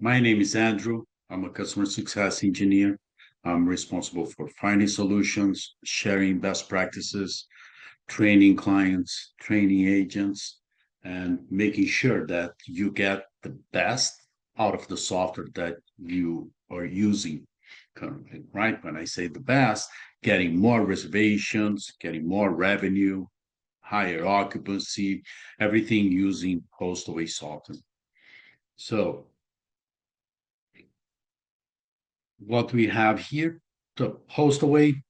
My name is Andrew. I'm a customer success engineer. I'm responsible for finding solutions, sharing best practices, training clients, training agents, and making sure that you get the best out of the software that you are using currently, right? When I say the best, getting more reservations, getting more revenue, higher occupancy, everything using Hostaway software. So what we have here, the Hostaway,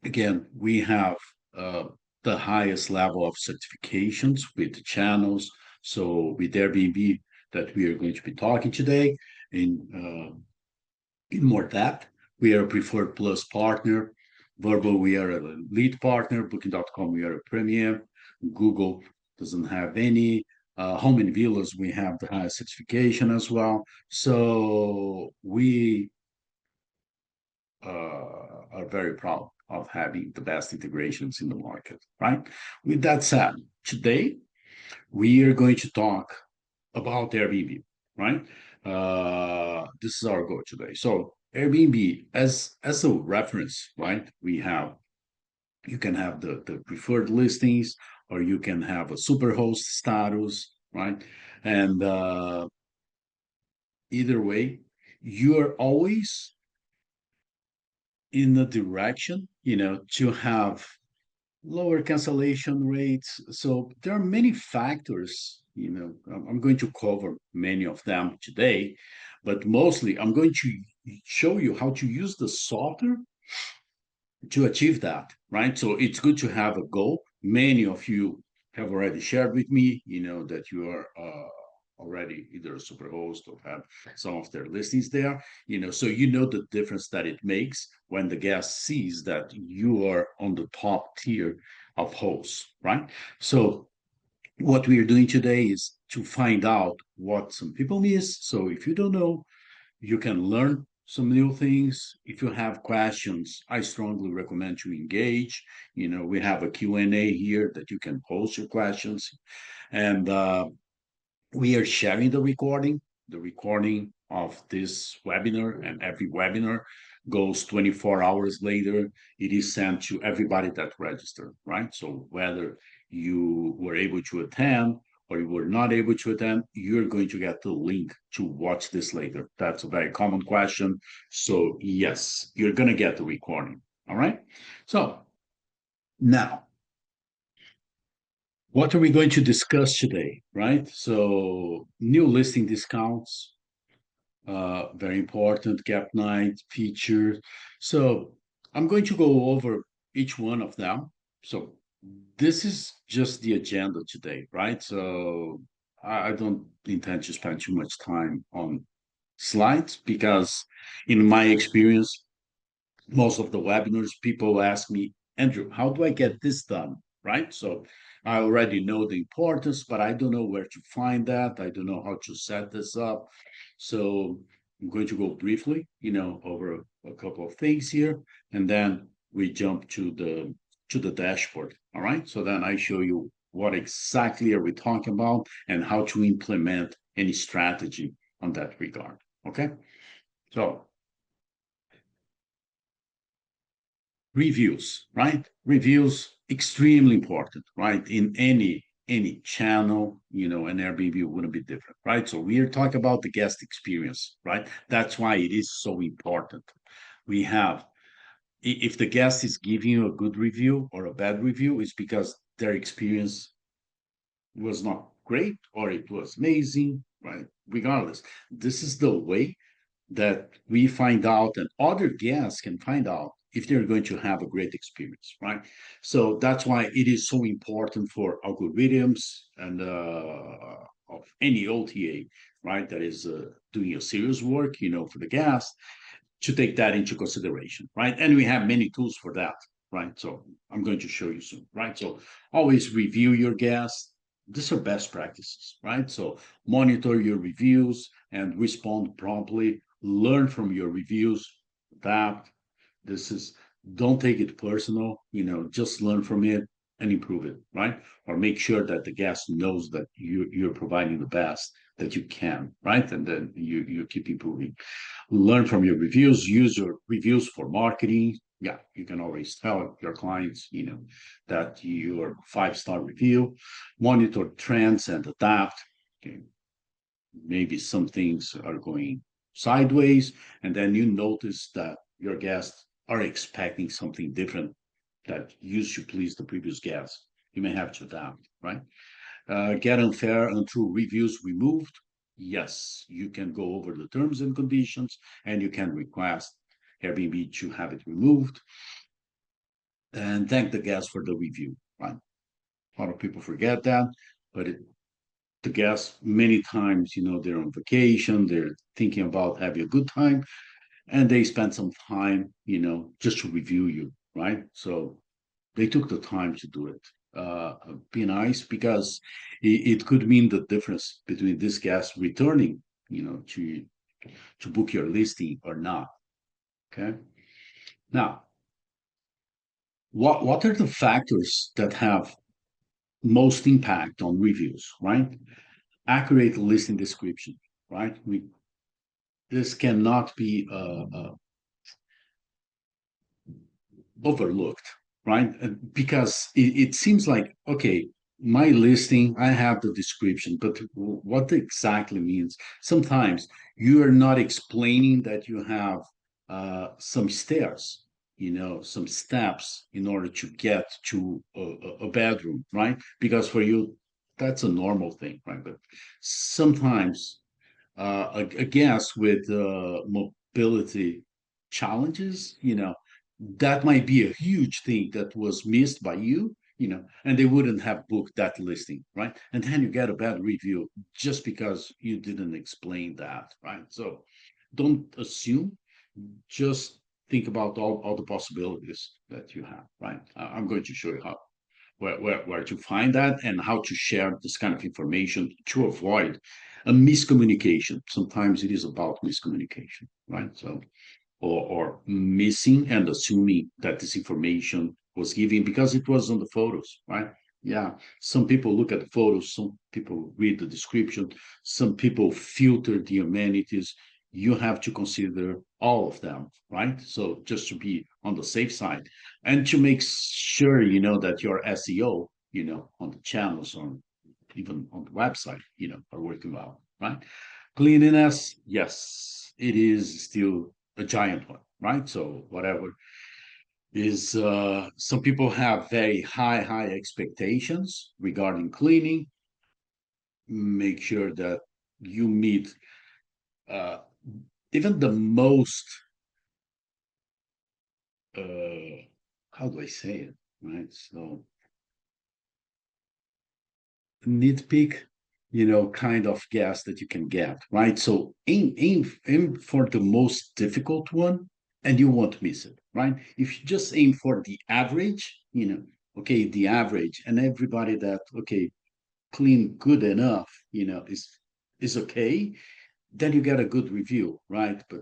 again, we have uh, the highest level of certifications with channels. So with Airbnb that we are going to be talking today in more depth, we are a preferred plus partner. Verbal, we are a lead partner. Booking.com, we are a premier. Google doesn't have any. Home and Villas, we have the highest certification as well. So we are very proud of having the best integrations in the market, right? With that said, today we are going to talk about Airbnb, right? This is our goal today. So Airbnb as a reference, right? We have you can have the preferred listings, or you can have a superhost status, right? And either way, you are always in the direction, to have lower cancellation rates. So there are many factors, I'm going to cover many of them today, but mostly I'm going to show you how to use the software to achieve that, right? So it's good to have a goal. Many of you have already shared with me, that you are already either a superhost or have some of their listings there, so the difference that it makes when the guest sees that you are on the top tier of hosts, right? So what we are doing today is to find out what some people miss. So if you don't know, you can learn some new things. If you have questions, I strongly recommend you engage. We have a Q&A here that you can post your questions. And we are sharing the recording of this webinar, and every webinar goes 24 hours later. It is sent to everybody that registered, right? So whether you were able to attend or you were not able to attend, you're going to get the link to watch this later. That's a very common question. So yes, you're going to get the recording. All right. So now, what are we going to discuss today, right? So new listing discounts, very important, gap night features. So I'm going to go over each one of them. So this is just the agenda today, right? So I don't intend to spend too much time on slides because in my experience, most of the webinars, people ask me, Andrew, how do I get this done? Right. So I already know the importance, but I don't know where to find that. I don't know how to set this up. So I'm going to go briefly, over a couple of things here, and then we jump to the dashboard. All right. So then I show you what exactly are we talking about and how to implement any strategy on that regard. Okay. So reviews, right? Reviews extremely important, right? In any channel, an Airbnb wouldn't be different, right? So we are talking about the guest experience, right? That's why it is so important. We have if the guest is giving you a good review or a bad review, it's because their experience was not great or it was amazing, right? Regardless, this is the way that we find out and other guests can find out if they're going to have a great experience, right? So that's why it is so important for algorithms and of any OTA, right? That is doing a serious work, for the guest to take that into consideration, right? And we have many tools for that, right? So I'm going to show you soon, right? So always review your guests. These are best practices, right? So monitor your reviews and respond promptly. Learn from your reviews. Adapt. This is don't take it personal. Just learn from it and improve it, right? Or make sure that the guest knows that you're providing the best that you can, right? And then you keep improving. Learn from your reviews, use your reviews for marketing. Yeah, you can always tell your clients, that your 5-star review, monitor trends and adapt. Okay, maybe some things are going sideways, and then you notice that your guests are expecting something different that used to please the previous guests. You may have to adapt, right? Get unfair untrue reviews removed. Yes, you can go over the terms and conditions and you can request Airbnb to have it removed and thank the guest for the review, right? A lot of people forget that, but the guests, many times, they're on vacation, they're thinking about having a good time, and they spend some time, just to review you, right? So they took the time to do it. Be nice because it could mean the difference between this guest returning, to book your listing or not. Okay. Now, what are the factors that have most impact on reviews, right? Accurate listing description, right? This cannot be overlooked, right? Because it seems like, okay, my listing, I have the description, but what exactly means? Sometimes you are not explaining that you have some stairs, some steps in order to get to a bedroom, right? Because for you, that's a normal thing, right? But sometimes a guest with mobility challenges, that might be a huge thing that was missed by you, and they wouldn't have booked that listing, right? And then you get a bad review just because you didn't explain that, right? So don't assume, just think about all the possibilities that you have, right? I'm going to show you how where to find that and how to share this kind of information to avoid a miscommunication. Sometimes it is about miscommunication, right? So, or missing and assuming that this information was given because it was on the photos, right? Yeah, some people look at the photos, some people read the description, some people filter the amenities. You have to consider all of them, right? So just to be on the safe side and to make sure that your SEO, on the channels or even on the website, are working well, right? Cleanliness, yes, it is still a giant one, right? So whatever is some people have very high expectations regarding cleaning. Make sure that you meet uh, even the most how do I say it, right? So nitpick, kind of guess that you can get, right? So aim for the most difficult one, and you won't miss it, right? If you just aim for the average, okay, the average, and everybody that okay clean good enough, is okay, then you get a good review, right? But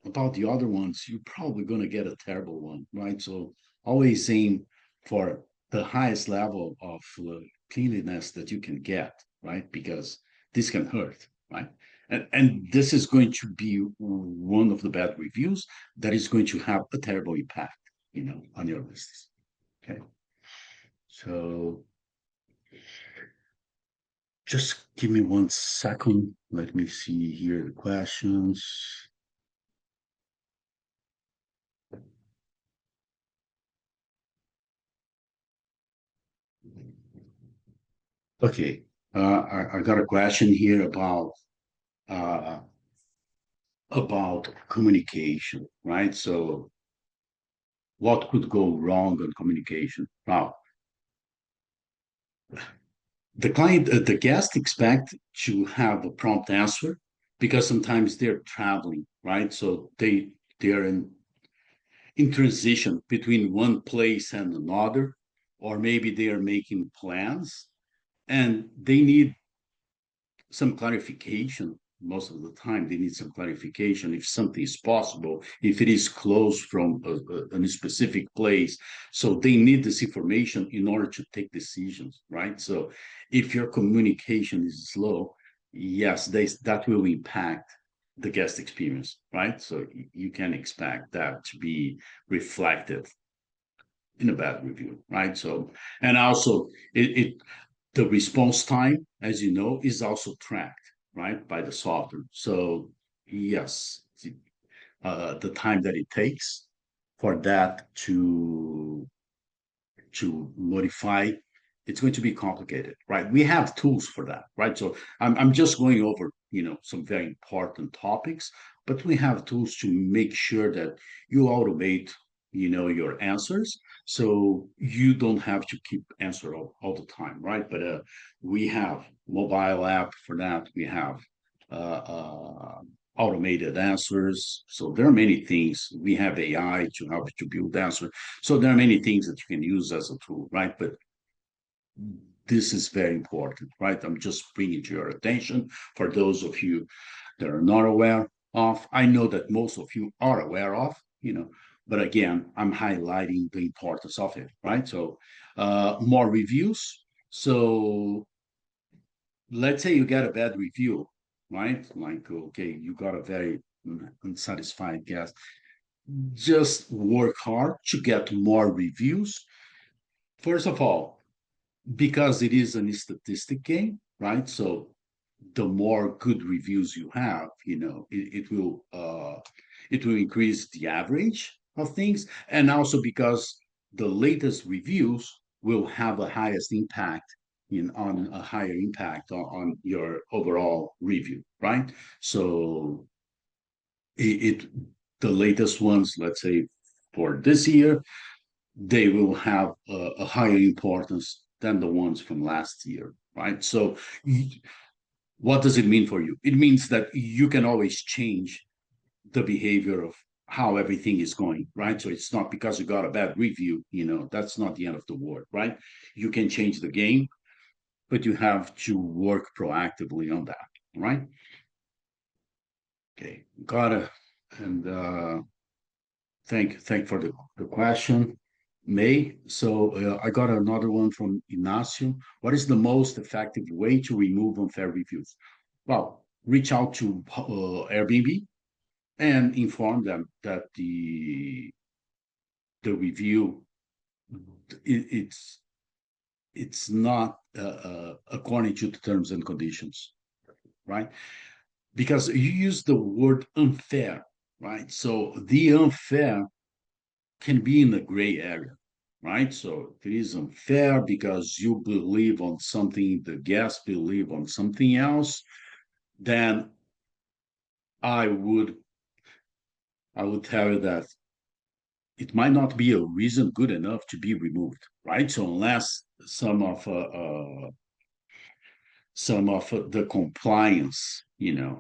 about the other ones, you're probably going to get a terrible one, right? So always aim for the highest level of cleanliness that you can get, right? Because this can hurt, right? And this is going to be one of the bad reviews that is going to have a terrible impact, on your list. Okay. So just give me 1 second. Let me see here the questions. Okay. I got a question here uh, about communication, right? So, what could go wrong on communication? Now, the guest expect to have a prompt answer because sometimes they're traveling, right? So they're in transition between one place and another, or maybe they are making plans and they need some clarification. Most of the time they need some clarification if something is possible, if it is close from a specific place. So they need this information in order to take decisions, right? So if your communication is slow, yes, that will impact the guest experience, right? So you can expect that to be reflected in a bad review, right? So, and also it the response time, as you know, is also tracked, right, by the software. So yes, the time that it takes for that to modify, it's going to be complicated, right? We have tools for that, right? So I'm just going over, some very important topics, but we have tools to make sure that you automate, your answers. So you don't have to keep answer all the time, right? But we have mobile app for that. We have automated answers. So there are many things. We have AI to help you to build answers. So there are many things that you can use as a tool, right? But this is very important, right? I'm just bringing to your attention for those of you that are not aware of. I know that most of you are aware of, but again, I'm highlighting the importance of it, right? So more reviews. So let's say you get a bad review, right? Like, okay, you got a very unsatisfied guest. Just work hard to get more reviews. First of all, because it is a statistic game, right? So the more good reviews you have, it will increase the average of things, and also because the latest reviews will have a highest impact in on a higher impact on your overall review, right? So it the latest ones, let's say for this year, they will have a higher importance than the ones from last year, right? So what does it mean for you? It means that you can always change the behavior of how everything is going, right? So it's not because you got a bad review, that's not the end of the world, right? You can change the game, but you have to work proactively on that, right? Okay, got it. And thank for the question, May. So I got another one from Ignacio. What is the most effective way to remove unfair reviews? Well, reach out to Airbnb and inform them that the review it's not according to the terms and conditions, right? Because you use the word unfair, right? So the unfair can be in the gray area, right? So if it is unfair because you believe on something, the guests believe on something else, then I would I would tell you that it might not be a reason good enough to be removed, right? So unless some of the compliance,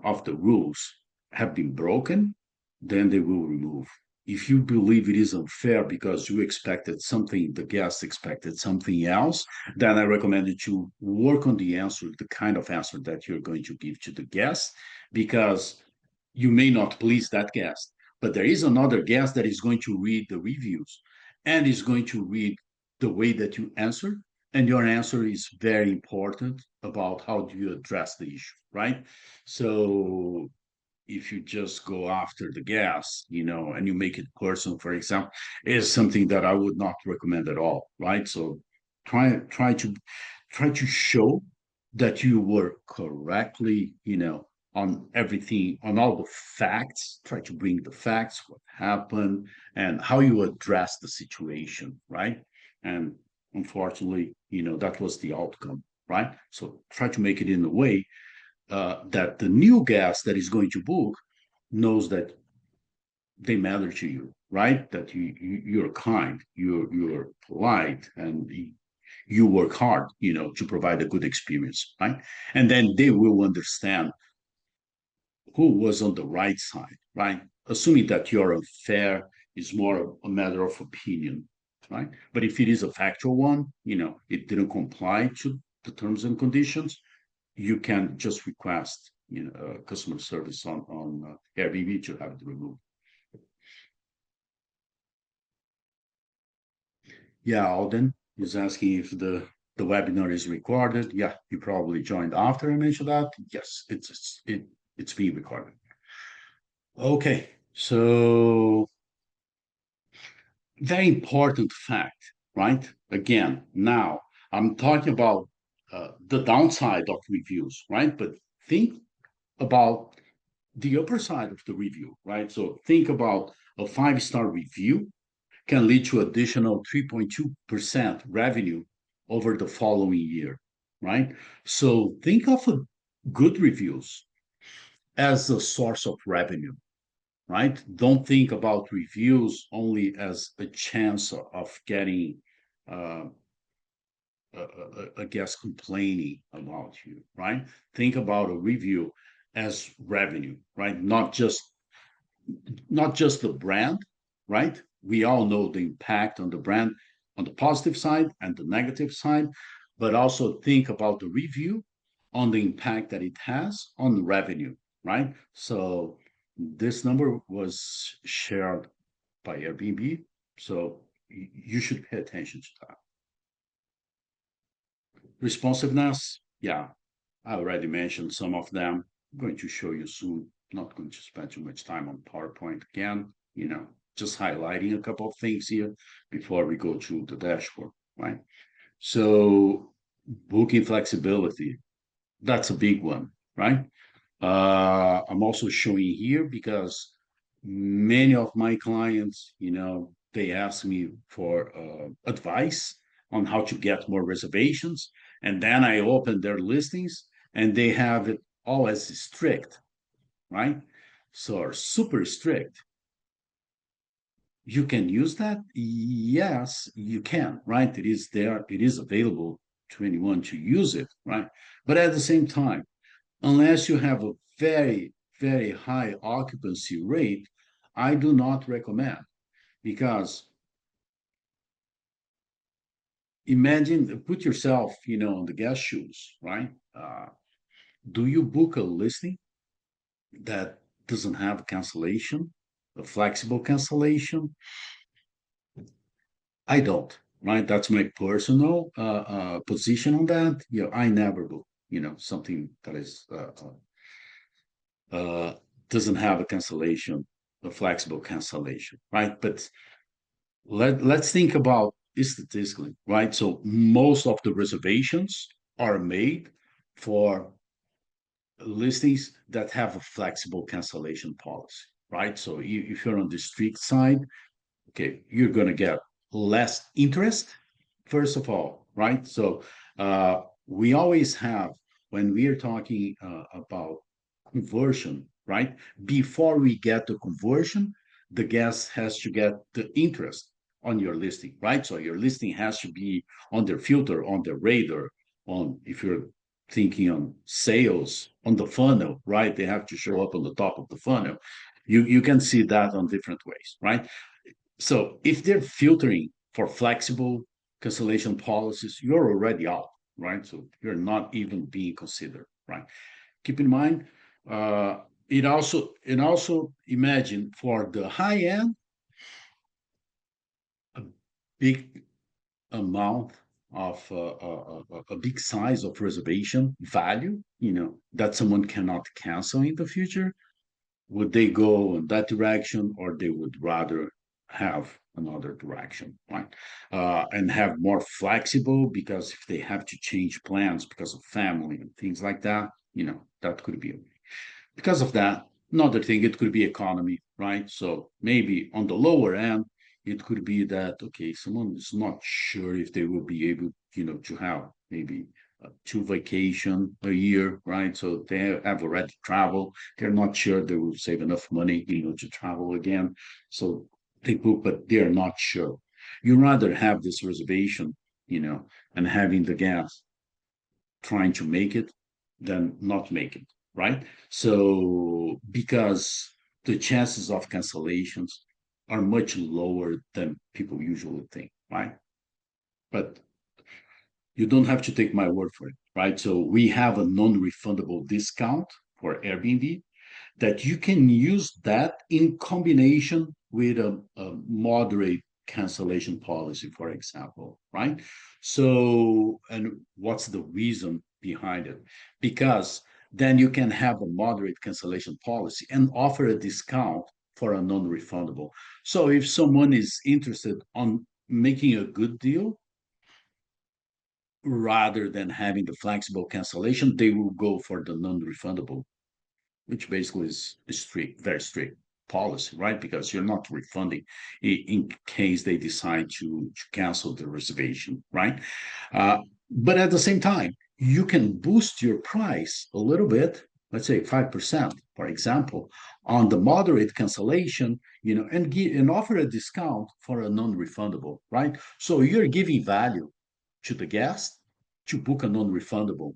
of the rules have been broken, then they will remove. If you believe it is unfair because you expected something, the guest expected something else, then I recommend you to work on the answer, the kind of answer that you're going to give to the guest, because you may not please that guest, but there is another guest that is going to read the reviews and is going to read the way that you answer, and your answer is very important about how do you address the issue, right? So if you just go after the gas, and you make it personal, for example, is something that I would not recommend at all, right? So try to show that you were correctly, on everything, on all the facts. Try to bring the facts, what happened, and how you address the situation, right? And unfortunately, that was the outcome, right? So try to make it in a way that the new guest that is going to book knows that they matter to you, right? That you're kind, you're polite, and you work hard, to provide a good experience, right? And then they will understand who was on the right side, right? Assuming that your affair is more a matter of opinion, right? But if it is a factual one, it didn't comply to the terms and conditions, you can just request, customer service on Airbnb to have it removed. Yeah, Alden is asking if the The webinar is recorded. Yeah, you probably joined after I mentioned that. Yes, it's being recorded. Okay, so very important fact, right? Again, now I'm talking about the downside of reviews, right? But think about the upper side of the review, right? So think about a 5-star review can lead to additional 3.2% revenue over the following year, right? So think of good reviews as a source of revenue, right? Don't think about reviews only as a chance of getting uh, a guest complaining about you, right? Think about a review as revenue, right? Not just the brand, right? We all know the impact on the brand on the positive side and the negative side, but also think about the review on the impact that it has on the revenue, right? So this number was shared by Airbnb, so you should pay attention to that. Responsiveness, yeah, I already mentioned some of them. I'm going to show you soon. Not going to spend too much time on PowerPoint again, just highlighting a couple of things here before we go to the dashboard, right? So booking flexibility, that's a big one, right? I'm also showing here because many of my clients, they ask me for advice on how to get more reservations. And then I open their listings and they have it all as strict, right? So are super strict. You can use that? Yes, you can, right? It is there, it is available to anyone to use it, right? But at the same time, unless you have a very, very high occupancy rate, I do not recommend because imagine, put yourself, on the guest shoes, right? Do you book a listing that doesn't have a cancellation, a flexible cancellation? I don't, right? That's my personal position on that. I never book, something that is uh, doesn't have a cancellation, a flexible cancellation, right? But let's think about statistically, right? So most of the reservations are made for listings that have a flexible cancellation policy, right? So if you're on the strict side, okay, you're going to get less interest, first of all, right? So we always have, when we are talking about conversion, right? Before we get the conversion, the guest has to get the interest on your listing, right? So your listing has to be on their filter, on their radar, on if you're thinking on sales, on the funnel, right? They have to show up on the top of the funnel. You can see that on different ways, right? So if they're filtering for flexible cancellation policies, you're already out, right? So you're not even being considered, right? Keep in mind, it also imagine for the high end, a big amount of a big size of reservation value, that someone cannot cancel in the future. Would they go in that direction or they would rather have another direction, right? And have more flexible because if they have to change plans because of family and things like that, that could be because of that. Another thing, it could be economy, right? So maybe on the lower end, it could be that, okay, someone is not sure if they will be able, to have maybe 2 vacation a year, right? So they have already traveled. They're not sure they will save enough money, to travel again. So they book, but they're not sure. You rather have this reservation, and having the gas trying to make it than not make it, right? So because the chances of cancellations are much lower than people usually think, right? But you don't have to take my word for it, right? So we have a non-refundable discount for Airbnb that you can use that in combination with a moderate cancellation policy, for example, right? So, and what's the reason behind it? Because then you can have a moderate cancellation policy and offer a discount for a non-refundable. So if someone is interested on making a good deal rather than having the flexible cancellation, they will go for the non-refundable, which basically is a strict, very strict policy, right? Because you're not refunding in case they decide to cancel the reservation, right? Uh, but at the same time, you can boost your price a little bit, let's say 5%, for example, on the moderate cancellation, and offer a discount for a non-refundable, right? So you're giving value to the guest to book a non-refundable,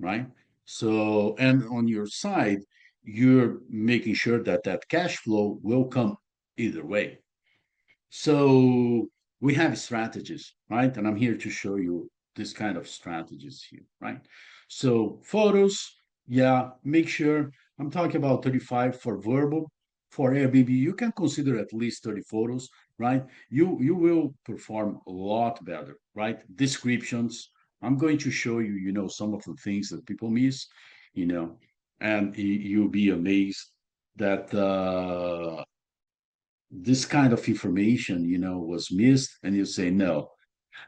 right? So, and on your side, you're making sure that that cash flow will come either way. So we have strategies, right? And I'm here to show you this kind of strategies here, right? So photos, yeah, make sure I'm talking about 35 for verbal. For Airbnb, you can consider at least 30 photos, right? You will perform a lot better, right? Descriptions. I'm going to show you, some of the things that people miss, you know, and you'll be amazed that this kind of information, was missed, and you say, no,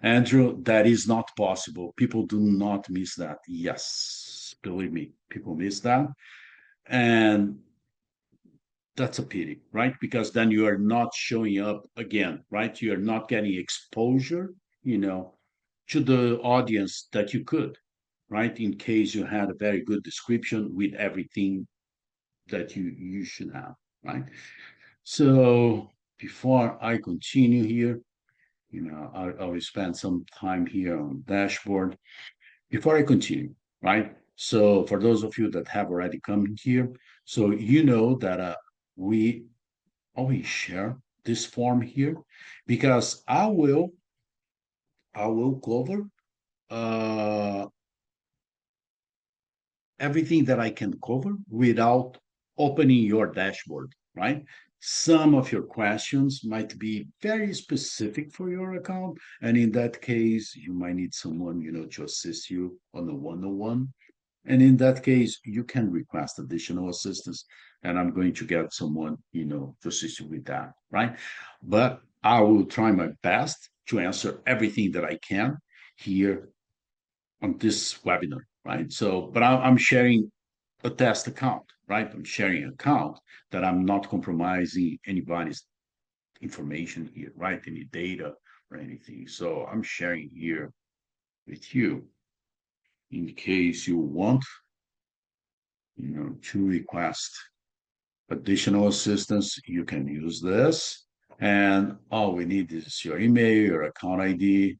Andrew, that is not possible. People do not miss that. Yes, believe me, people miss that. And that's a pity, right? Because then you are not showing up again, right? You are not getting exposure, you know, to the audience that you could, right? In case you had a very good description with everything that you should have, right? So before I continue here, I will spend some time here on dashboard before I continue, right? So for those of you that have already come here, so you know that we always share this form here because I will cover uh, everything that I can cover without opening your dashboard, right? Some of your questions might be very specific for your account. And in that case, you might need someone, to assist you on a one-on-one. And in that case, you can request additional assistance. And I'm going to get someone, to assist you with that, right? But I will try my best to answer everything that I can here on this webinar, right? So, but I'm sharing a test account, right? I'm sharing an account that I'm not compromising anybody's information here, right? Any data or anything. So I'm sharing here with you in case you want, to request additional assistance, you can use this. And all we need is your email, your account ID,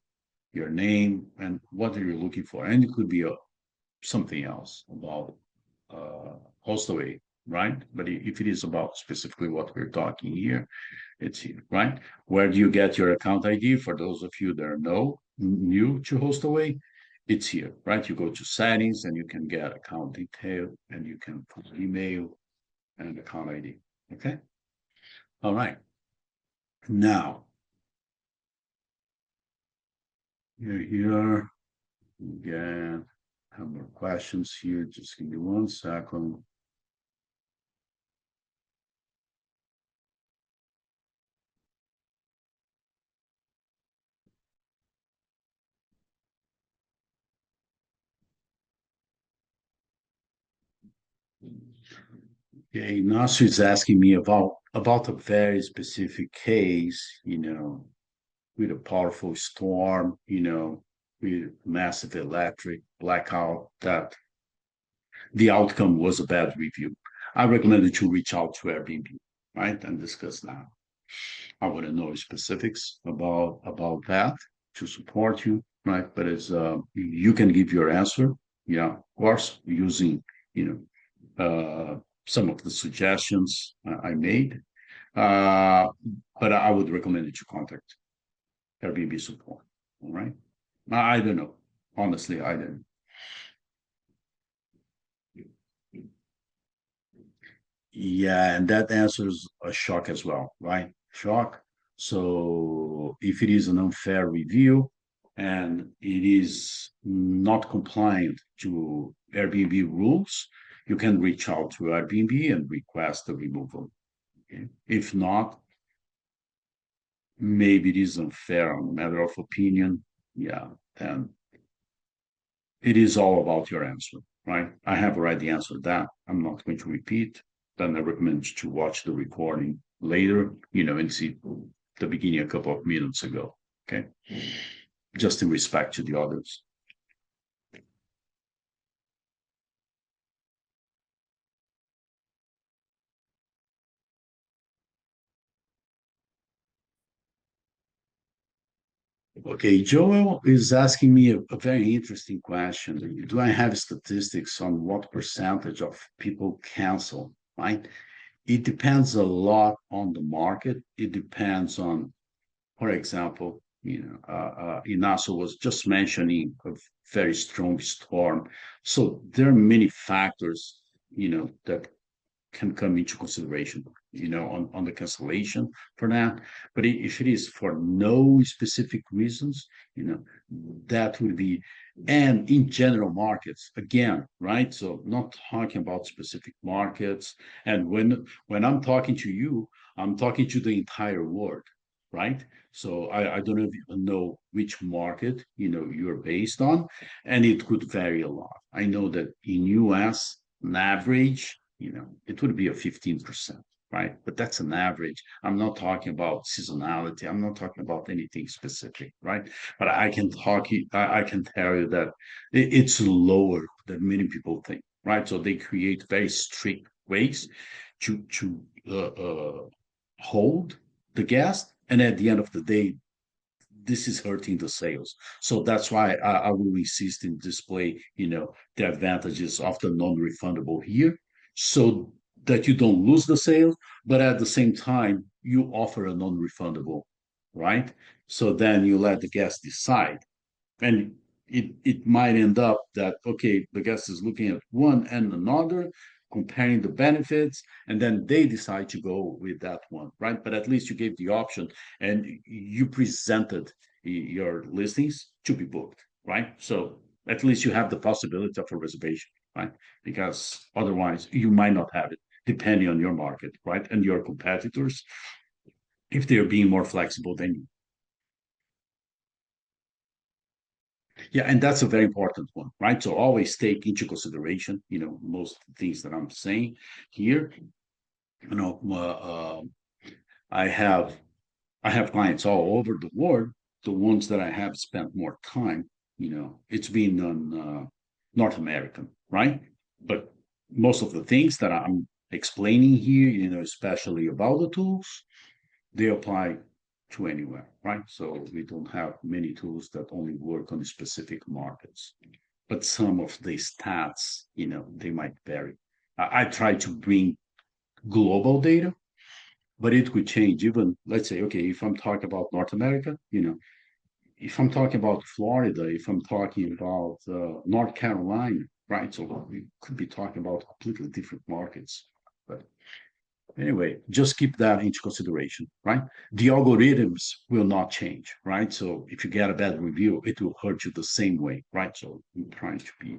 your name, and what are you looking for. And it could be something else about Hostaway, right? But if it is about specifically what we're talking here, it's here, right? Where do you get your account ID? For those of you that are new to Hostaway, it's here, right? You go to settings and you can get account detail and you can put email and account ID. Okay. All right. Now, you're here. Again, have more questions here. Just give me 1 second. Okay, Nasser is asking me about a very specific case, with a powerful storm, with massive electric blackout, that the outcome was a bad review. I recommend that you reach out to Airbnb, right, and discuss that. I want to know specifics about that to support you, right? But as you can give your answer, yeah, of course, using some of the suggestions I made. Uh, but I would recommend that you contact Airbnb support. All right. I don't know. Honestly, I don't. Yeah, and that answers a shock as well, right? Shock. So So if it is an unfair review and it is not compliant to Airbnb rules, you can reach out to Airbnb and request the removal. Okay? If not, maybe it is unfair on a matter of opinion. Yeah, then it is all about your answer, right? I have already answered that. I'm not going to repeat. Then I recommend you to watch the recording later, and see the beginning a couple of minutes ago. Okay. Just in respect to the others. Okay, Joel is asking me a very interesting question. Do I have statistics on what percentage of people cancel, right? It depends a lot on the market. It depends on, for example, Inaso was just mentioning a very strong storm. So there are many factors, that can come into consideration, on the cancellation for that. But if it is for no specific reasons, that would be, and in general markets, again, right? So not talking about specific markets. And when I'm talking to you, I'm talking to the entire world, right? So I don't know if you know which market, you're based on, and it could vary a lot. I know that in US, an average, it would be a 15%, right? But that's an average. I'm not talking about seasonality. I'm not talking about anything specific, right? But I can tell you that it's lower than many people think, right? So they create very strict ways to hold the guest, and at the end of the day, this is hurting the sales. So that's why I will insist in display, the advantages of the non-refundable here, so that you don't lose the sale, but at the same time, you offer a non-refundable, right? So then you let the guest decide, and it might end up that, okay, the guest is looking at one and another, comparing the benefits, and then they decide to go with that one, right? But at least you gave the option, and you presented your listings to be booked, right? So at least you have the possibility of a reservation, right? Because otherwise you might not have it, depending on your market, right? And your competitors, if they're being more flexible than you. Yeah, and that's a very important one, right? So always take into consideration, most things that I'm saying here. You know, I have I have clients all over the world. The ones that I have spent more time, it's been on North American, right? But most of the things that I'm explaining here, especially about the tools, they apply to anywhere, right? So we don't have many tools that only work on specific markets, but some of the stats, they might vary. I try to bring global data, but it could change. Even, let's say, okay, if I'm talking about North America, if I'm talking about Florida, if I'm talking about North Carolina, right? So we could be talking about completely different markets. But anyway, just keep that into consideration, right? The algorithms will not change, right? So if you get a bad review, it will hurt you the same way, right? So I'm trying to be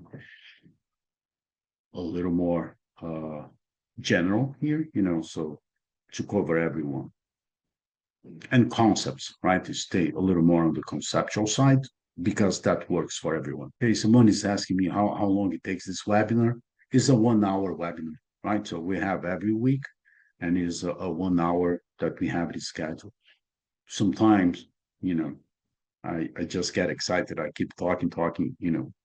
a little more general here, so to cover everyone. And concepts, right? To stay a little more on the conceptual side, because that works for everyone. Okay, someone is asking me how long it takes this webinar. It's a 1 hour webinar, right? So we have every week, and is a 1 hour that we have it scheduled. Sometimes, I just get excited. I keep talking.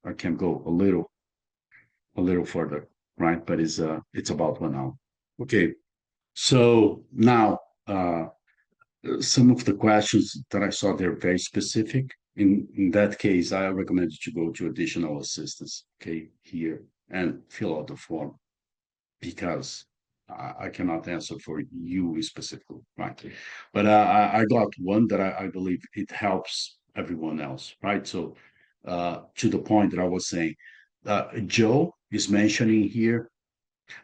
I can go a little further, right? But it's about 1 hour. Okay, so now some of the questions that I saw, they're very specific. In that case, I recommend you to go to additional assistance, okay, here, and fill out the form, because I cannot answer for you specifically, right? But I got one that I believe it helps everyone else, right? So to the point that I was saying, Joe is mentioning here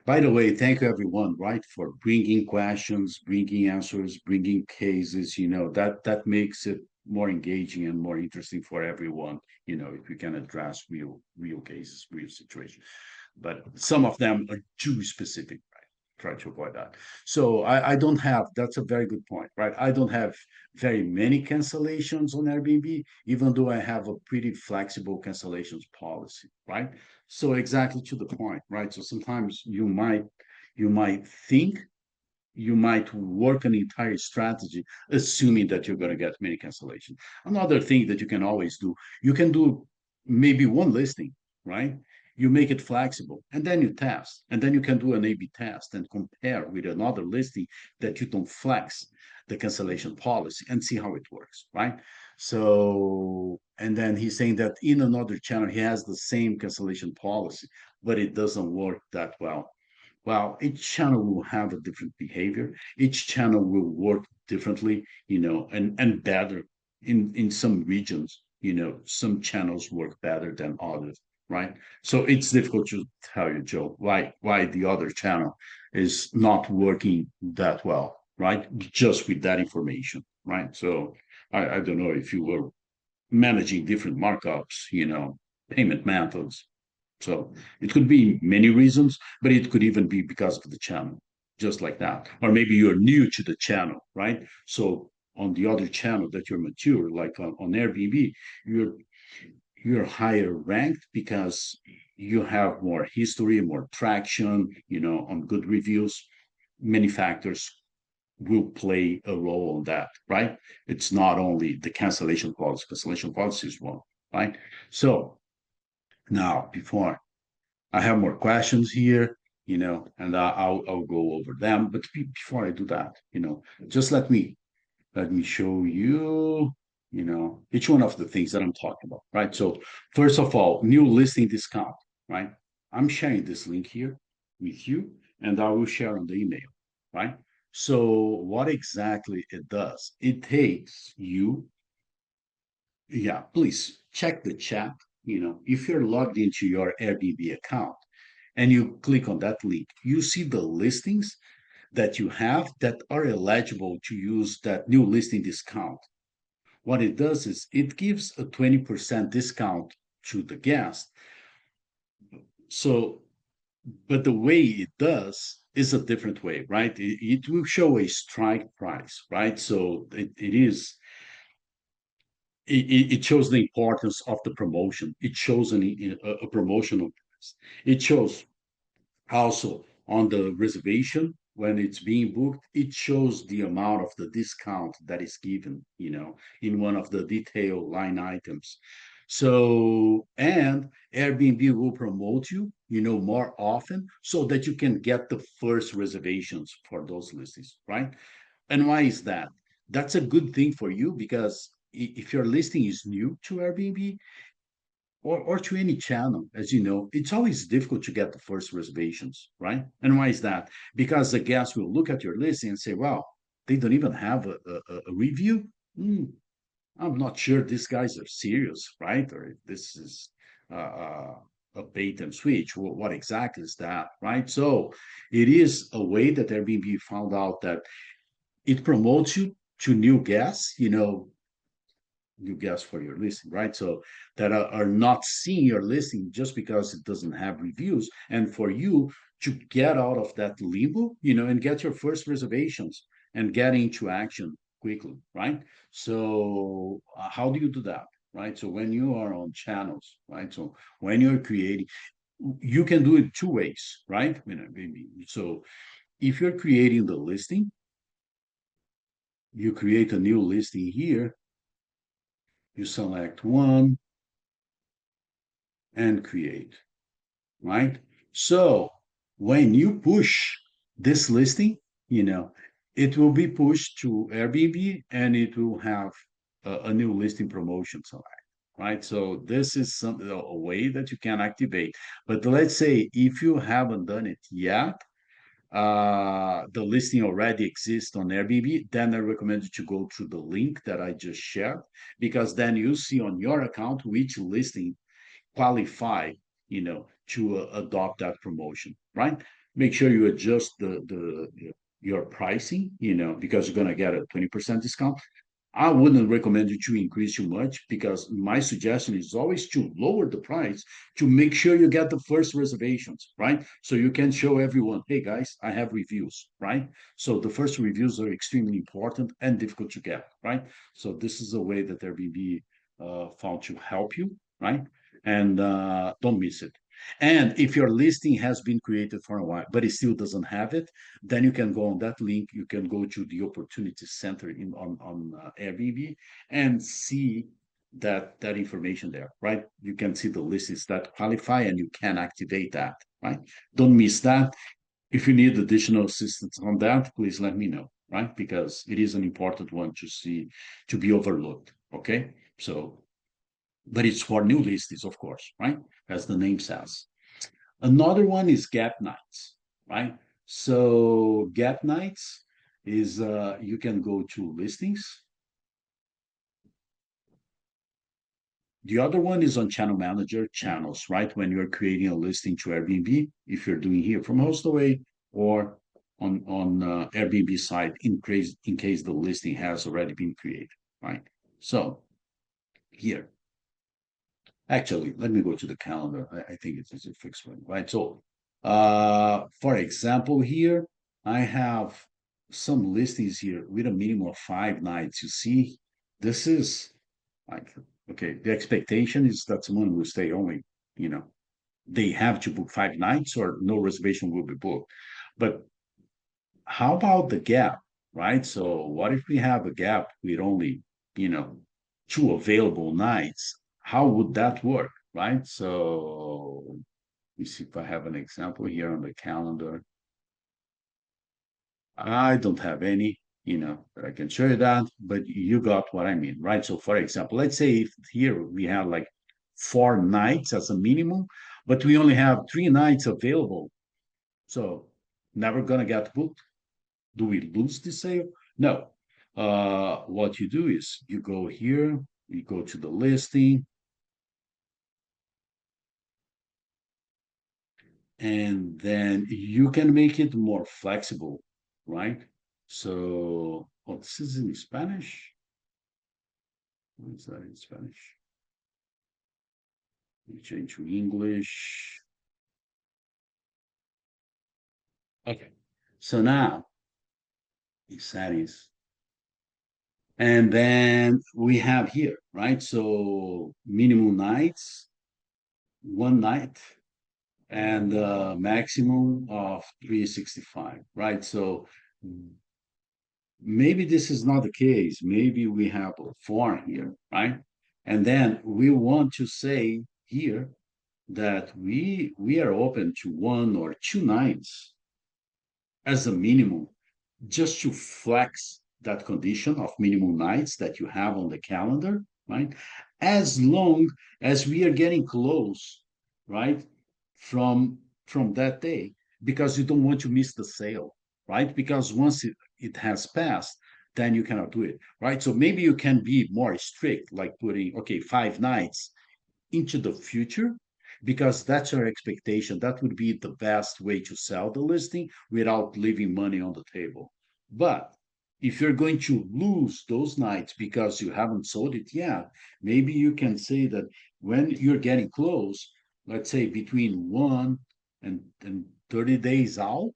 By the way, thank you everyone, right, for bringing questions, bringing answers, bringing cases. That makes it more engaging and more interesting for everyone. If we can address real cases, real situations. But some of them are too specific, right? Try to avoid that. So I don't have. That's a very good point, right? I don't have very many cancellations on Airbnb, even though I have a pretty flexible cancellations policy, right? So exactly to the point, right? So sometimes you might think you might work an entire strategy assuming that you're going to get many cancellations. Another thing that you can always do, you can do maybe one listing, right? You make it flexible and then you test. And then you can do an A B test and compare with another listing that you don't flex the cancellation policy and see how it works, right? So, and then he's saying that in another channel, he has the same cancellation policy, but it doesn't work that well. Well, each channel will have a different behavior. Each channel will work differently, and better in some regions. Some channels work better than others, right? So it's difficult to tell you, Joe, why the other channel is not working that well, right? Just with that information, right? So I don't know if you were managing different markups, payment methods, so it could be many reasons, but it could even be because of the channel, just like that. Or maybe you're new to the channel, right? So on the other channel that you're mature, like on Airbnb, you're you're higher ranked because you have more history, more traction, on good reviews. Many factors will play a role on that, right? It's not only the cancellation policy. Cancellation policy is one, right? So now, before I have more questions here, and I'll go over them. But before I do that, just let me show you, each one of the things that I'm talking about, right? So first of all, new listing discount, right? I'm sharing this link here with you, and I will share on the email, right? So what exactly it does? It takes you, yeah, please check the chat. If you're logged into your Airbnb account and you click on that link, you see the listings that you have that are eligible to use that new listing discount. What it does is it gives a 20% discount to the guest. So, but the way it does is a different way, right? It will show a strike price, right? So it shows the importance of the promotion. It shows a promotional price. It shows also, on the reservation, when it's being booked, it shows the amount of the discount that is given, in one of the detail line items. So, and Airbnb will promote you, more often so that you can get the first reservations for those listings, right? And why is that? That's a good thing for you because if your listing is new to Airbnb, or to any channel, as you know, it's always difficult to get the first reservations, right? And why is that? Because the guests will look at your listing and say, well, they don't even have a review. Hmm, I'm not sure these guys are serious, right? Or if this is a bait and switch. What exactly is that, right? So it is a way that Airbnb found out that it promotes you to new guests, you guess for your listing, right? So that are not seeing your listing just because it doesn't have reviews, and for you to get out of that limbo, and get your first reservations and get into action quickly, right? So how do you do that, right? So when you are on channels, right? So when you're creating, you can do it two ways, right? Maybe. So if you're creating the listing, you create a new listing here, you select one and create, right? So when you push this listing, you know, it will be pushed to Airbnb and it will have a new listing promotion select, right? So this is a way that you can activate. But let's say if you haven't done it yet, the listing already exists on Airbnb, then I recommend you to go through the link that I just shared, because then you see on your account which listing qualify, to adopt that promotion, right? make sure you adjust the your pricing, because you're gonna get a 20% discount. I wouldn't recommend you to increase too much because my suggestion is always to lower the price to make sure you get the first reservations, right? So you can show everyone, hey guys, I have reviews, right? So the first reviews are extremely important and difficult to get, right? So this is a way that Airbnb found to help you, right? And don't miss it. And if your listing has been created for a while, but it still doesn't have it, then you can go on that link. You can go to the Opportunity Center on Airbnb and see that information there, right? You can see the listings that qualify, and you can activate that, right? Don't miss that. If you need additional assistance on that, please let me know, right? Because it is an important one to see, to be overlooked. Okay, so but it's for new listings, of course, right? As the name says. Another one is gap nights, right? So gap nights is you can go to listings. The other one is on channel manager channels, right? When you're creating a listing to Airbnb, if you're doing here from Hostaway or on Airbnb side, in case the listing has already been created, right? So here, actually, let me go to the calendar. I think it's a fixed one, right? So, for example, here I have some listings here with a minimum of 5 nights. You see, this is like, okay, the expectation is that someone will stay only, you know, they have to book 5 nights or no reservation will be booked. But how about the gap, right? So what if we have a gap with only, you know, 2 available nights? How would that work, right? So let me see if I have an example here on the calendar. I don't have any, that I can show you that, but you got what I mean, right? So for example, let's say if here we have like 4 nights as a minimum, but we only have 3 nights available. So never gonna get booked. Do we lose the sale? No. What you do is you go here, you go to the listing, and then you can make it more flexible, right? So, oh, this is in Spanish. What is that in Spanish? Let me change to English. Okay. So now, settings. And then we have here, right? So minimum nights, 1 night, and maximum of 365, right? So maybe this is not the case. Maybe we have a 4 here, right? And then we want to say here that we are open to 1 or 2 nights as a minimum, just to flex that condition of minimum nights that you have on the calendar, right? As long as we are getting close, right, from that day, because you don't want to miss the sale, right? Because once it has passed, then you cannot do it, right? So maybe you can be more strict, like putting, okay, 5 nights into the future, because that's our expectation. That would be the best way to sell the listing without leaving money on the table. But if you're going to lose those nights because you haven't sold it yet, maybe you can say that when you're getting close, let's say between 1 and 30 days out,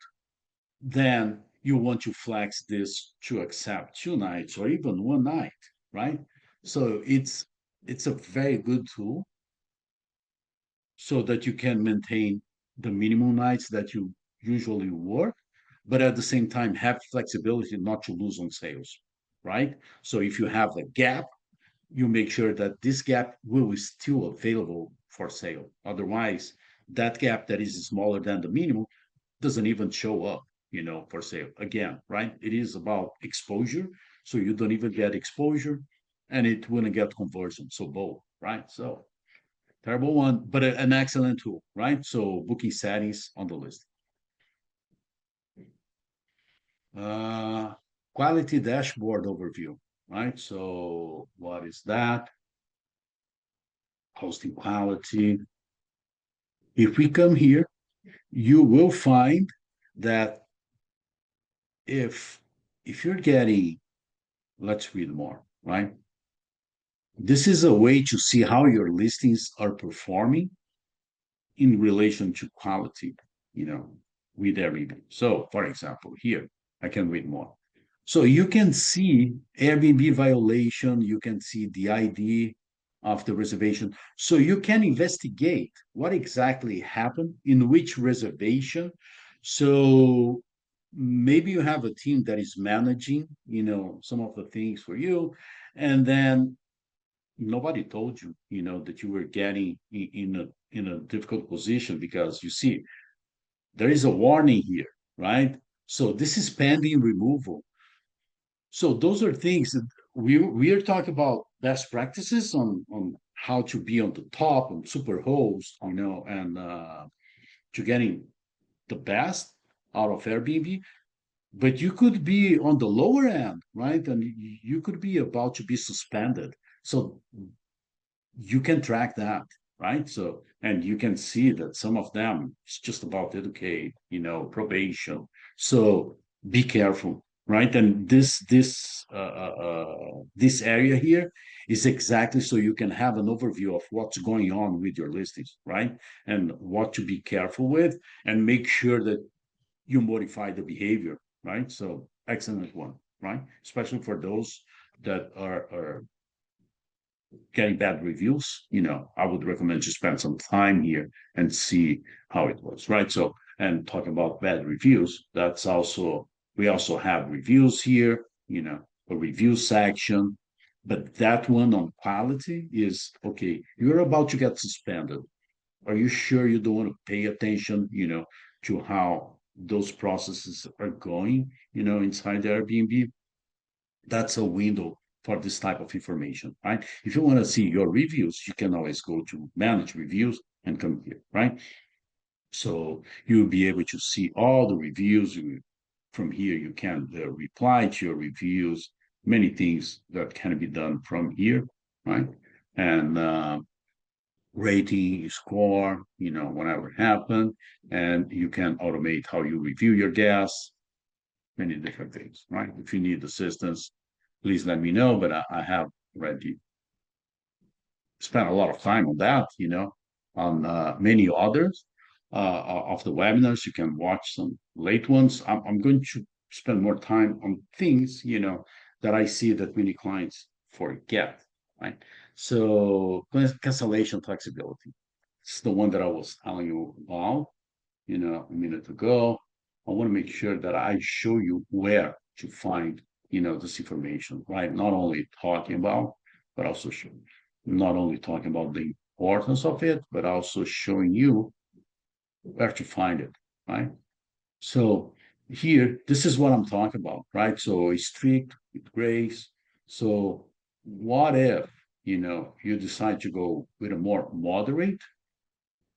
then you want to flex this to accept 2 nights or even 1 night, right? So it's a very good tool so that you can maintain the minimum nights that you usually work, but at the same time have flexibility not to lose on sales, right? So if you have a gap, you make sure that this gap will be still available for sale. Otherwise, that gap that is smaller than the minimum doesn't even show up, for sale. Again, right? It is about exposure. So you don't even get exposure and it wouldn't get conversion. So both, right? So terrible one, but an excellent tool, right? So booking settings on the list. Uh, Quality dashboard overview, right? So what is that? Hosting quality. If we come here, you will find that if you're getting, let's read more, right? This is a way to see how your listings are performing in relation to quality, you know, with Airbnb. So, for example, here I can read more. So you can see Airbnb violation, you can see the ID of the reservation. So you can investigate what exactly happened in which reservation. So maybe you have a team that is managing, some of the things for you, and then nobody told you, that you were getting in a difficult position because you see there is a warning here, right? So this is pending removal. So those are things that we are talking about best practices on how to be on the top on Superhost, and to getting the best out of Airbnb. But you could be on the lower end, right? And you could be about to be suspended. So you can track that, right? So, and you can see that some of them it's just about educate, probation. So be careful, right? And this area here is exactly so you can have an overview of what's going on with your listings, right? And what to be careful with, and make sure that you modify the behavior, right? So excellent one, right? Especially for those that are getting bad reviews, I would recommend to spend some time here and see how it was, right? So, and talking about bad reviews, we also have reviews here, a review section, but that one on quality is okay. You're about to get suspended. Are you sure you don't want to pay attention, to how those processes are going, inside the Airbnb? That's a window for this type of information, right? If you want to see your reviews, you can always go to manage reviews and come here, right? So you'll be able to see all the reviews. From here, you can reply to your reviews, many things that can be done from here, right? And rating, score, whatever happened. And you can automate how you review your guests, many different things, right? If you need assistance, please let me know. But I have already spent a lot of time on that, on many others of the webinars. You can watch some late ones. I'm going to spend more time on things, that I see that many clients forget, right? So cancellation flexibility. It's the one that I was telling you about, a minute ago. I want to make sure that I show you where to find, this information, right? Not only talking about, but also not only talking about the importance of it, but also showing you where to find it, right? So here, this is what I'm talking about, right? So strict with grace. So what if, you decide to go with a more moderate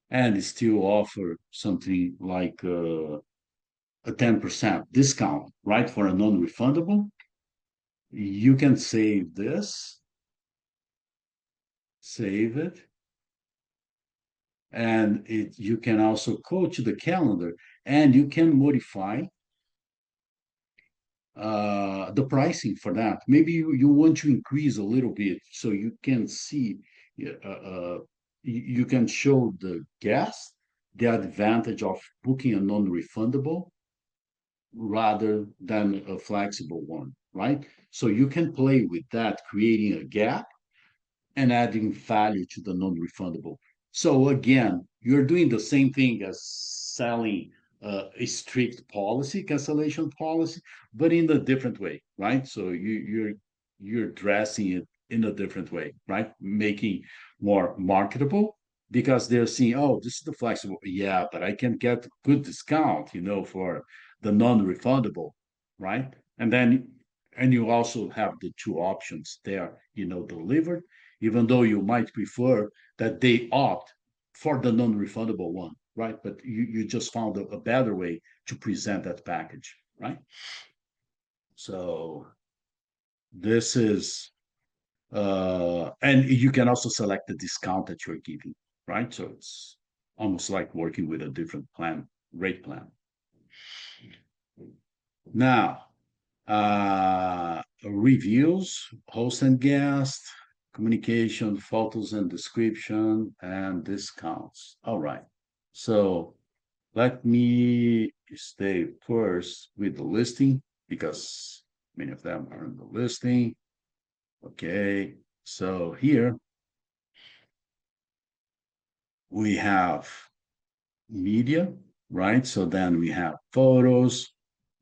and still offer something like a 10% discount, right, for a non-refundable? You can save this, save it, and you can also go to the calendar and you can modify the pricing for that. Maybe you want to increase a little bit so you can see, you can show the guest the advantage of booking a non-refundable rather than a flexible one, right? So you can play with that, creating a gap and adding value to the non-refundable. So again, you're doing the same thing as selling a strict policy, cancellation policy, but in a different way, right? So you're dressing it in a different way, right? Making more marketable because they're seeing, oh, this is the flexible, yeah, but I can get good discount, for the non-refundable, right? And you also have the two options there, delivered, even though you might prefer that they opt for the non-refundable one, right? But you just found a better way to present that package, right? So this is, and you can also select the discount that you're giving, right? So it's almost like working with a different rate plan. Now, reviews, host and guest, communication, photos and description, and discounts. All right. So let me stay first with the listing because many of them are in the listing. Okay. So here we have media, right? So then we have photos.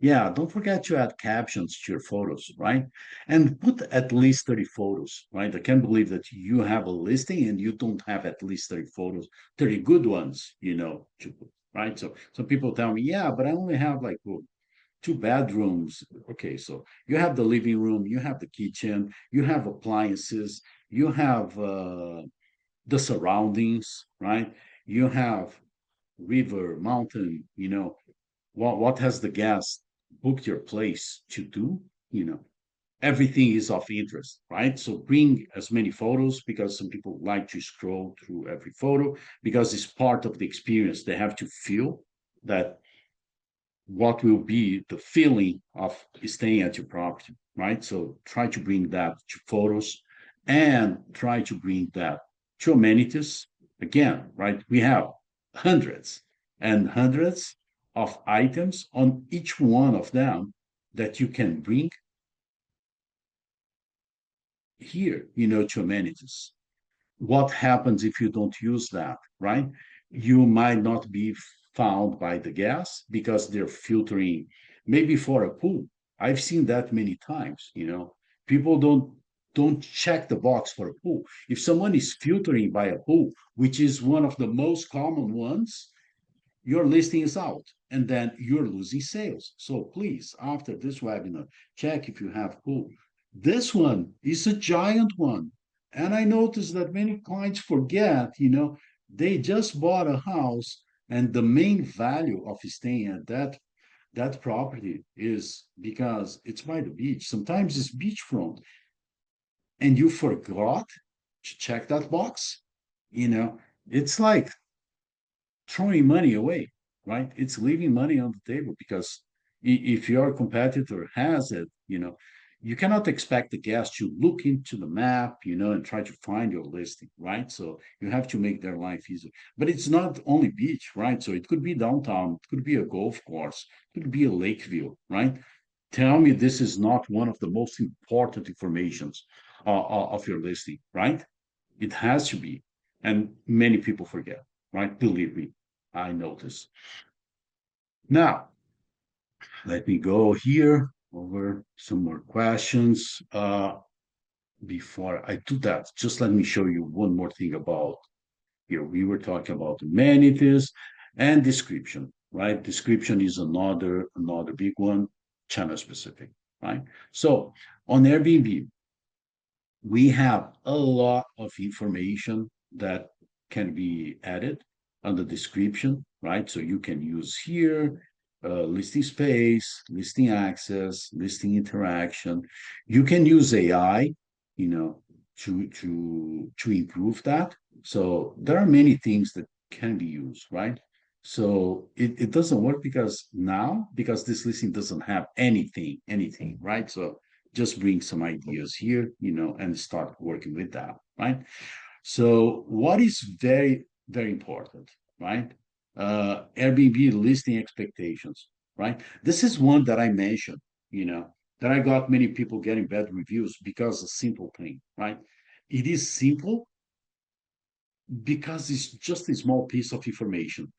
Yeah, don't forget to add captions to your photos, right? And put at least 30 photos, right? I can't believe that you have a listing and you don't have at least 30 photos, 30 good ones, to put, right? So some people tell me, yeah, but I only have like two bedrooms. Okay, so you have the living room, you have the kitchen, you have appliances, you have the surroundings, right? You have river, mountain, what has the guest booked your place to do? You know, everything is of interest, right? So bring as many photos because some people like to scroll through every photo because it's part of the experience. They have to feel that what will be the feeling of staying at your property, right? So try to bring that to photos and try to bring that to amenities. Again, right? We have hundreds and hundreds of items on each one of them that you can bring here, to amenities. What happens if you don't use that, right? You might not be found by the gas because they're filtering maybe for a pool. I've seen that many times. People don't check the box for a pool. If someone is filtering by a pool, which is one of the most common ones, your listing is out and then you're losing sales. So please, after this webinar, check if you have pool. This one is a giant one. And I noticed that many clients forget, they just bought a house and the main value of staying at that property is because it's by the beach. Sometimes it's beachfront and you forgot to check that box. You know, it's like throwing money away, right? It's leaving money on the table because if your competitor has it, you cannot expect the guest to look into the map, and try to find your listing, right? So you have to make their life easier. But it's not only beach, right? So it could be downtown, it could be a golf course, it could be a lake view, right? Tell me this is not one of the most important informations of your listing, right? It has to be. And many people forget, right? Believe me, I notice. Now, let me go here over some more questions. Before I do that, just let me show you one more thing about here. We were talking about amenities and description, right? Description is another big one, channel specific, right? So on Airbnb, we have a lot of information that can be added on the description, right? So you can use here listing space, listing access, listing interaction. You can use AI, to improve that. So there are many things that can be used, right? So it doesn't work because this listing doesn't have anything, right? So just bring some ideas here, and start working with that, right? So what is very, very important, right? Airbnb listing expectations, right? This is one that I mentioned, that I got many people getting bad reviews because a simple thing, right? It is simple because it's just a small piece of information.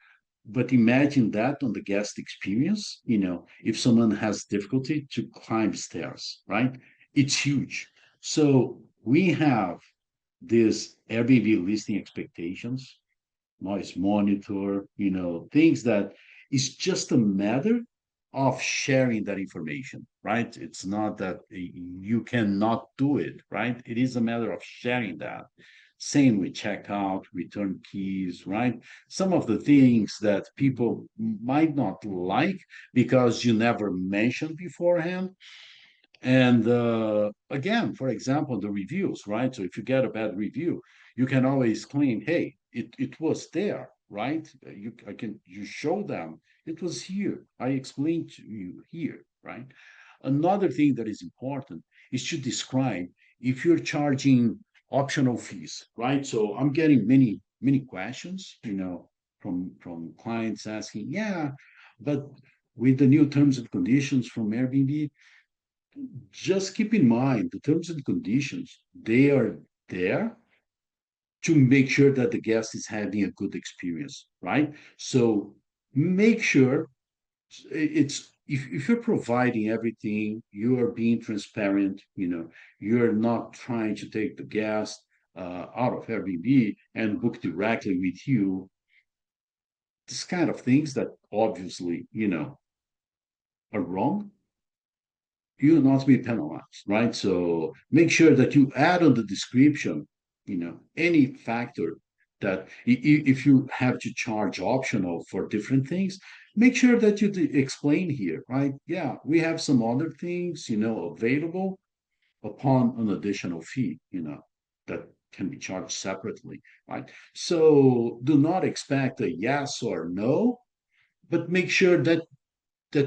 But imagine that on the guest experience, if someone has difficulty to climb stairs, right? It's huge. So we have this Airbnb listing expectations, noise monitor, things that it's just a matter of sharing that information, right? It's not that you cannot do it, right? It is a matter of sharing that. Same with checkout, return keys, right? Some of the things that people might not like because you never mentioned beforehand, and again, for example, the reviews, right? So if you get a bad review, you can always claim, hey, it was there, right? You show them it was here. I explained to you here, right? Another thing that is important is to describe if you're charging optional fees, right? So I'm getting many questions, from clients asking, yeah, but with the new terms and conditions from Airbnb, just keep in mind the terms and conditions, they are there to make sure that the guest is having a good experience, right? So make sure it's if you're providing everything, you are being transparent, you're not trying to take the guest out of Airbnb and book directly with you. This kind of things that obviously, are wrong, you will not be penalized, right? So make sure that you add on the description, any factor that if you have to charge optional for different things, make sure that you explain here, right? Yeah, we have some other things, available upon an additional fee, that can be charged separately, right? So do not expect a yes or no, but make sure that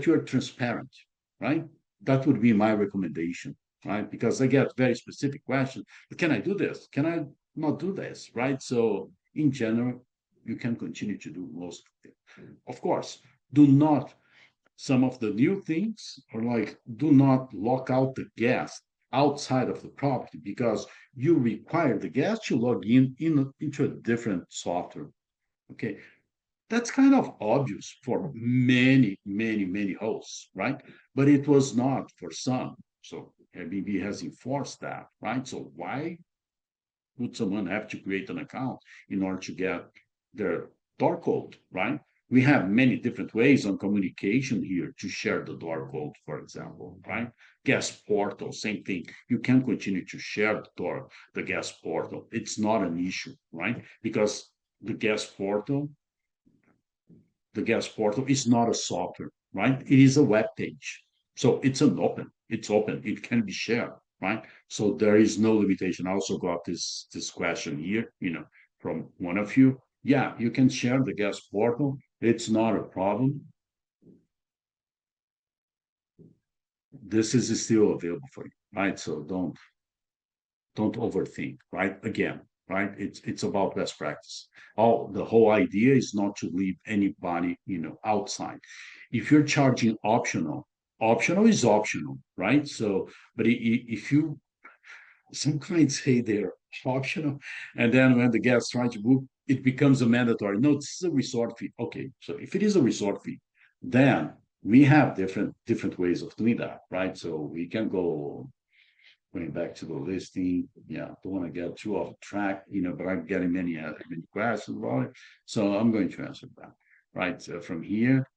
you're transparent, right? That would be my recommendation, right? Because I get very specific questions. Can I do this? Can I not do this? Right? So in general, you can continue to do most of it. Of course, do not some of the new things are like do not lock out the guest outside of the property because you require the guest to log into a different software. Okay, that's kind of obvious for many hosts, right? But it was not for some. So Airbnb has enforced that, right? So why would someone have to create an account in order to get their door code, right? We have many different ways on communication here to share the door code, for example, right? Guest portal, same thing. You can continue to share the guest portal. It's not an issue, right? Because the guest portal the guest portal is not a software, right? It is a web page. So it's open, it can be shared, right? So there is no limitation. I also got this question here, from one of you. Yeah, you can share the guest portal. It's not a problem. This is still available for you, right? So don't overthink, right? Again, right? It's about best practice. The whole idea is not to leave anybody, outside. If you're charging optional is optional, right? So, but if you some clients say they're optional, and then when the guests try to book, it becomes a mandatory. No, this is a resort fee. Okay, so if it is a resort fee, then we have different ways of doing that, right? So we can go going back to the listing. Yeah, don't want to get too off track, but I'm getting many questions about it. So I'm going to answer that. Right. So from here.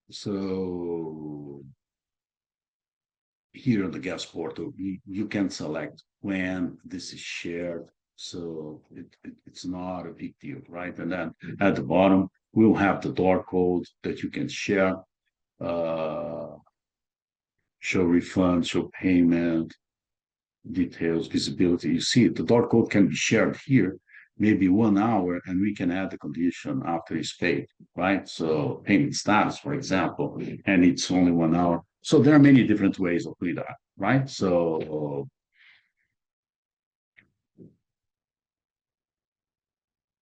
So here on the guest portal, you can select when this is shared. So it's not a big deal, right? And then at the bottom, we'll have the door code that you can share, uh, show refund, show payment, details, visibility. You see, the door code can be shared here, maybe 1 hour, and we can add the condition after it's paid, right? So payment status, for example, and it's only 1 hour. So there are many different ways of doing that, right? So,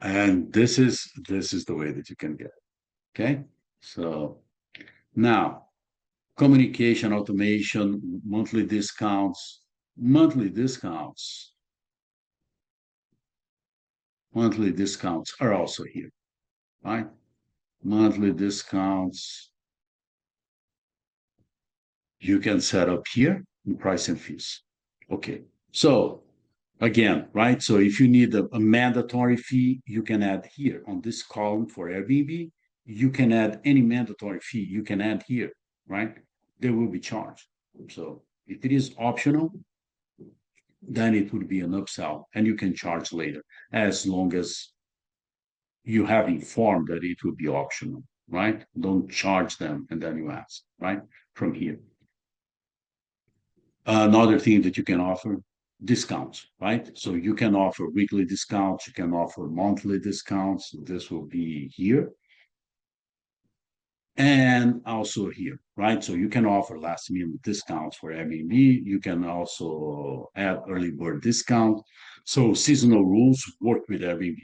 and this is the way that you can get it. Okay. So now communication automation, monthly discounts, monthly discounts are also here, right? Monthly discounts you can set up here in price and fees. Okay. So again, right? So if you need a mandatory fee, you can add here on this column for Airbnb. You can add any mandatory fee you can add here, right? They will be charged. So if it is optional, then it would be an upsell and you can charge later as long as you have informed that it would be optional, right? Don't charge them and then you ask, right? From here. Another thing that you can offer discounts, right? So you can offer weekly discounts, you can offer monthly discounts. This will be here. and also here, right? So you can offer last minute discounts for Airbnb. You can also add early bird discount. So seasonal rules work with Airbnb,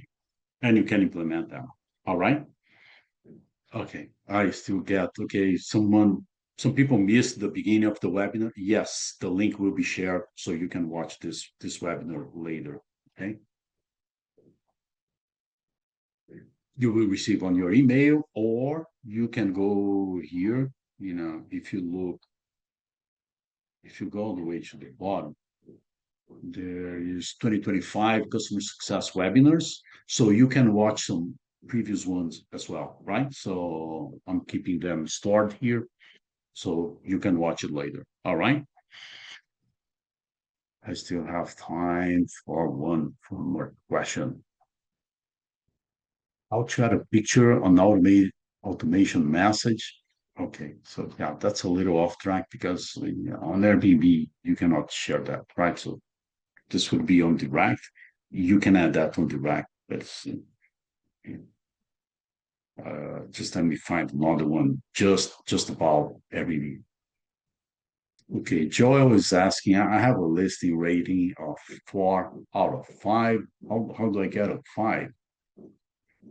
and you can implement them. All right. Okay. I still get, okay. Some people missed the beginning of the webinar. Yes, the link will be shared so you can watch this webinar later. Okay. You will receive on your email, or you can go here. If you look, if you go all the way to the bottom, there is 2025 customer success webinars. So you can watch some previous ones as well, right? So I'm keeping them stored here so you can watch it later. All right. I still have time for one more question. How to add a picture on automation message? Okay, so yeah, that's a little off track because on Airbnb you cannot share that, right? So this would be on direct. You can add that on direct. But just let me find another one just about Airbnb. Okay, Joel is asking, I have a listing rating of 4 out of 5. How do I get a 5?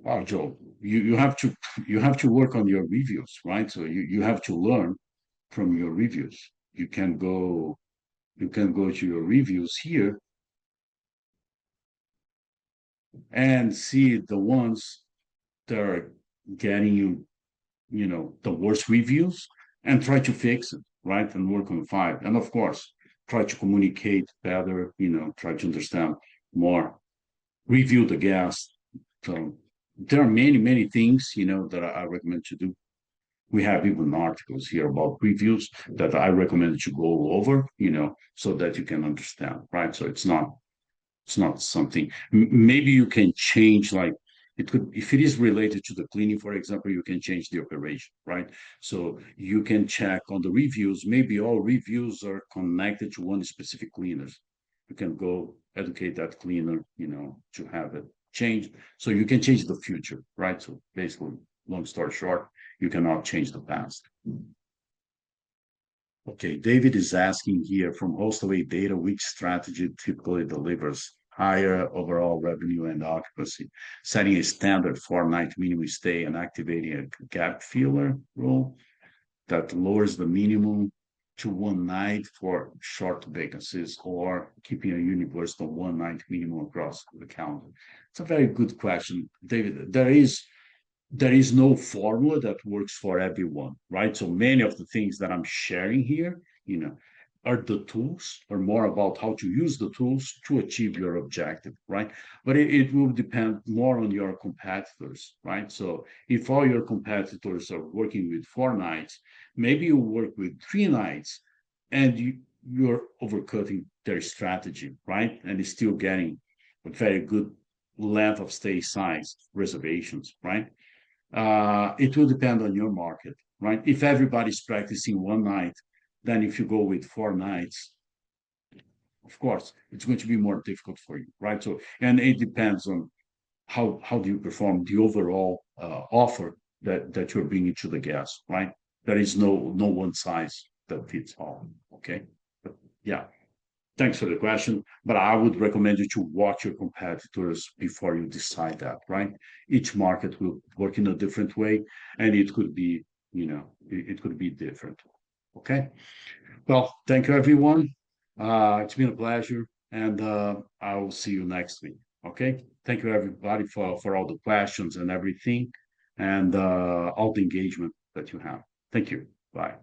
Wow, Joel, you have to work on your reviews, right? So you have to learn from your reviews. You can go to your reviews here and see the ones that are getting the worst reviews and try to fix it, right? And work on 5. And of course, try to communicate better, try to understand more, review the guest. So there are many, many things, that I recommend to do. We have even articles here about reviews that I recommend you go over, so that you can understand, right? So it's not something. Maybe you can change, like it could, if it is related to the cleaning, for example, you can change the operation, right? So you can check on the reviews. Maybe all reviews are connected to one specific cleaners. You can go educate that cleaner, to have it changed. So you can change the future, right? So basically, long story short, you cannot change the past. Okay, David is asking here from Hostaway data, which strategy typically delivers higher overall revenue and occupancy? Setting a standard 4-night minimum stay and activating a gap filler rule that lowers the minimum to 1 night for short vacancies, or keeping a universal 1 night minimum across the calendar. It's a very good question, David. There is no formula that works for everyone, right? So many of the things that I'm sharing here, are the tools, are more about how to use the tools to achieve your objective, right? But it will depend more on your competitors, right? So if all your competitors are working with 4 nights, maybe you work with 3 nights, and you're overcutting their strategy, right? And it's still getting a very good length of stay size reservations, right? It will depend on your market, right? If everybody's practicing 1 night, then if you go with 4 nights, of course, it's going to be more difficult for you, right? So, and it depends on how do you perform the overall offer that you're bringing to the guests, right? There is no one size that fits all. Okay, but yeah, thanks for the question, but I would recommend you to watch your competitors before you decide that, right? Each market will work in a different way, and it could be, it could be different. Okay. Well, thank you, everyone. It's been a pleasure, and I will see you next week. Okay. Thank you, everybody, for all the questions and everything, and all the engagement that you have. Thank you. Bye.